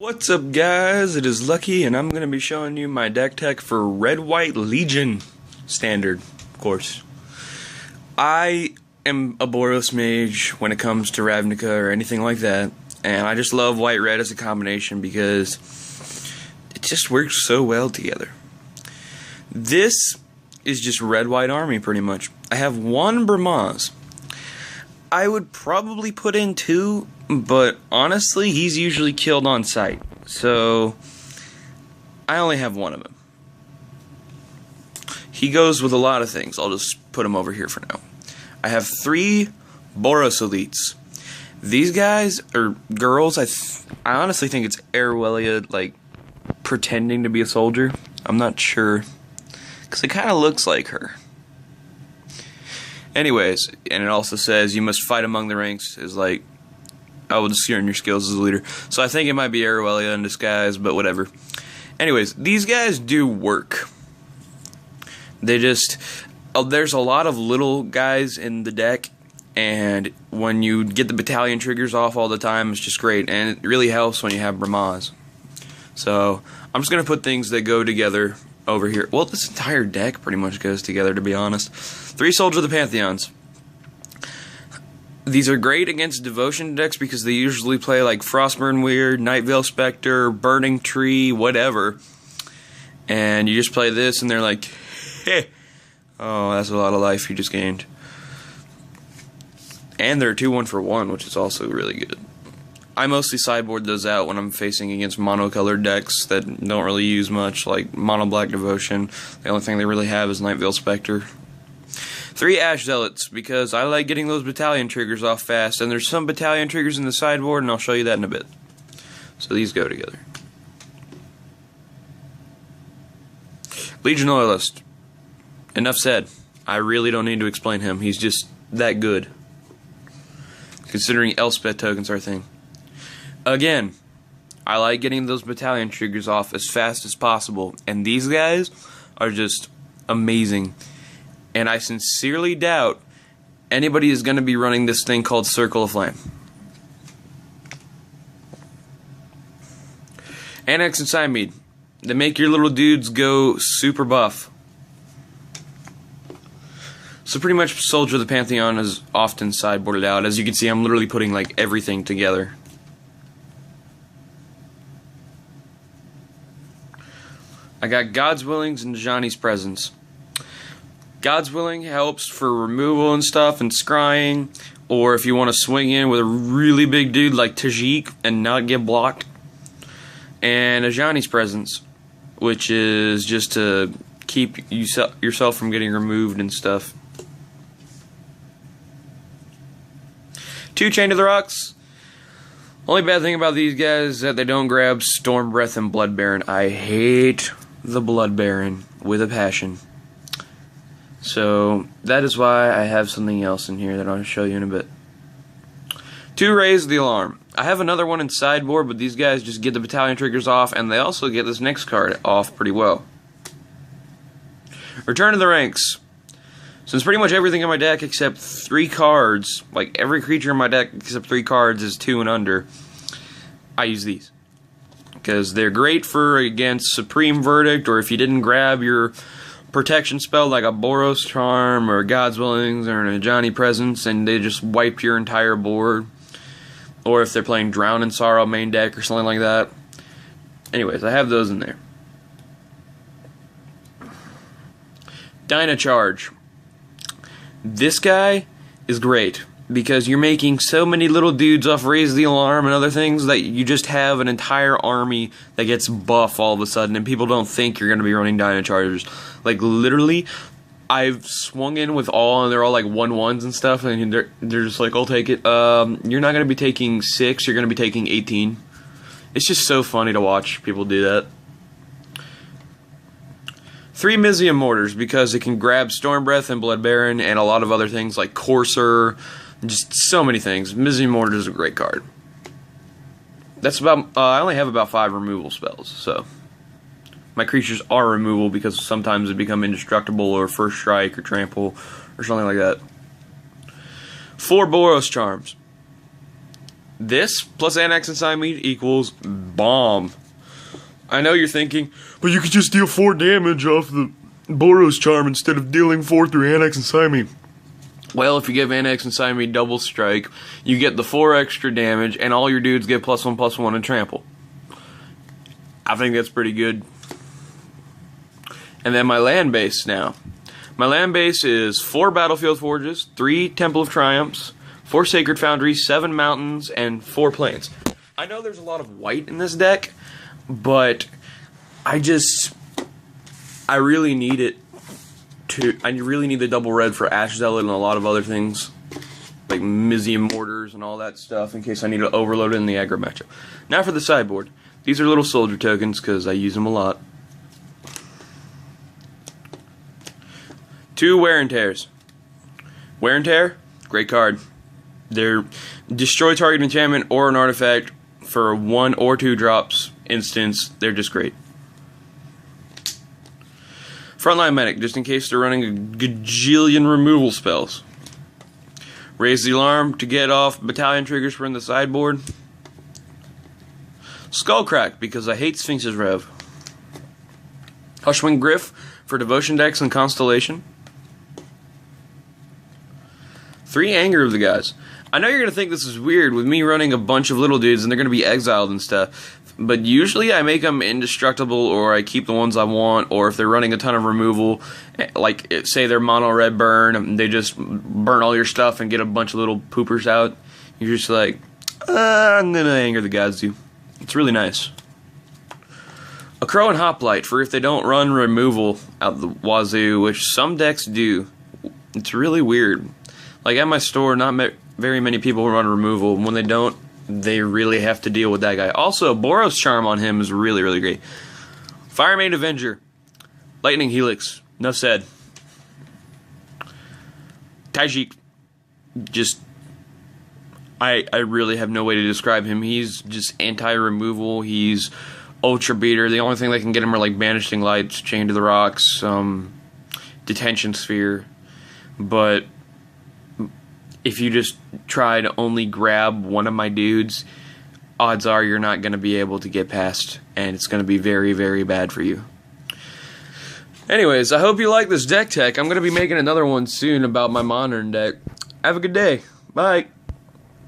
What's up, guys? It is Lucky, and I'm going to be showing you my deck tech for Red White Legion Standard, of course. I am a Boros mage when it comes to Ravnica or anything like that, and I just love White Red as a combination because it just works so well together. This is just Red White Army, pretty much. I have one Boros. I would probably put in two, but honestly, he's usually killed on sight. So, I only have one of them. He goes with a lot of things. I'll just put him over here for now. I have three Boros elites. These guys, or girls, I honestly think it's Airwelia, like, pretending to be a soldier. I'm not sure, because it kind of looks like her. Anyways, and it also says you must fight among the ranks, is like, I will discern your skills as a leader. So I think it might be Airwelia in disguise, but whatever. Anyways, these guys do work. They just, there's a lot of little guys in the deck, and when you get the battalion triggers off all the time, it's just great, and it really helps when you have Brahmas. So, I'm just going to put things that go together over here. Well, this entire deck pretty much goes together, to be honest. 3 Soldier of the Pantheons. These are great against devotion decks because they usually play like Frostburn Weird, Nightveil Spectre, Burning Tree, whatever. And you just play this and they're like, heh. Oh, that's a lot of life you just gained. And they're 2-1 for 1, which is also really good. I mostly sideboard those out when I'm facing against monocolored decks that don't really use much, like Mono Black Devotion. The only thing they really have is Nightveil Spectre. 3 Ash Zealots, because I like getting those battalion triggers off fast, and there's some battalion triggers in the sideboard, and I'll show you that in a bit. So these go together. Legion Loyalist. Enough said. I really don't need to explain him. He's just that good, considering Elspeth tokens are a thing. Again, I like getting those battalion triggers off as fast as possible, and these guys are just amazing. And I sincerely doubt anybody is going to be running this thing called Circle of Flame. Annex and Siamede. They make your little dudes go super buff. So pretty much Soldier of the Pantheon is often sideboarded out. As you can see, I'm literally putting like everything together. I got God's Willings and Johnny's Presence. God's Willing helps for removal and stuff and scrying, or if you want to swing in with a really big dude like Tajik and not get blocked. And Ajani's Presence, which is just to keep yourself from getting removed and stuff. 2 Chain to the Rocks. Only bad thing about these guys is that they don't grab Storm Breath and Blood Baron. I hate the Blood Baron with a passion. So, that is why I have something else in here that I'll show you in a bit. 2 Raise the Alarm. I have another one in sideboard, but these guys just get the battalion triggers off, and they also get this next card off pretty well. Return to the Ranks. Since pretty much everything in my deck except 3 cards, like every creature in my deck except 3 cards is 2 and under, I use these. Because they're great for against Supreme Verdict, or if you didn't grab your protection spell like a Boros Charm or God's Willings or an Ajani Presence and they just wipe your entire board. Or if they're playing Drown in Sorrow main deck or something like that. Anyways, I have those in there. Dyna Charge. This guy is great because you're making so many little dudes off Raise the Alarm and other things that you just have an entire army that gets buff all of a sudden and people don't think you're going to be running Dyna Chargers. Like, literally, I've swung in with all, and they're all like 1/1s and stuff, and they're just like, I'll take it. You're not going to be taking 6, you're going to be taking 18. It's just so funny to watch people do that. 3 Mizium Mortars, because it can grab Storm Breath and Blood Baron, and a lot of other things like Courser, just so many things. Mizium Mortar is a great card. That's about, I only have about 5 removal spells, so my creatures are removable because sometimes they become indestructible or First Strike or Trample or something like that. 4 Boros Charms. This plus Annex and Siamese equals bomb. I know you're thinking, but you could just deal 4 damage off the Boros charm instead of dealing 4 through Annex and Siamese. Well, if you give Annex and Siamese double strike, you get the 4 extra damage, and all your dudes get +1/+1 and trample. I think that's pretty good. And then my land base now. My land base is 4 Battlefield Forges, 3 Temple of Triumphs, 4 Sacred Foundries, 7 Mountains, and 4 Plains. I know there's a lot of white in this deck, but I really need it to. I really need the double red for Ash Zealot and a lot of other things, like Mizium Mortars and all that stuff, in case I need to overload it in the aggro matchup. Now for the sideboard. These are little soldier tokens because I use them a lot. 2 Wear and Tears. Wear and Tear, great card. They're destroy target enchantment or an artifact for 1 or 2 drops instance. They're just great. Frontline Medic, just in case they're running a gajillion removal spells. Raise the Alarm to get off battalion triggers from the sideboard. Skullcrack, because I hate Sphinx's Rev. Hushwing Griff for Devotion decks and Constellation. 3 Anger of the Gods. I know you're going to think this is weird with me running a bunch of little dudes and they're going to be exiled and stuff. But usually I make them indestructible, or I keep the ones I want, or if they're running a ton of removal, like say they're mono red burn, they just burn all your stuff and get a bunch of little poopers out. You're just like, I'm going to Anger the Gods you. It's really nice. A Crow and Hoplite for if they don't run removal out the wazoo, which some decks do. It's really weird. Like at my store, not very many people run removal. When they don't, they really have to deal with that guy. Also, Boros Charm on him is really, really great. Firemade Avenger. Lightning Helix. Enough said. Tajik. Just, I really have no way to describe him. He's just anti-removal. He's Ultra Beater. The only thing that can get him are like Banishing Lights, Chained to the Rocks, Detention Sphere. But if you just try to only grab one of my dudes, odds are you're not going to be able to get past, and it's going to be very, very bad for you. Anyways, I hope you like this deck tech. I'm going to be making another one soon about my modern deck. Have a good day. Bye.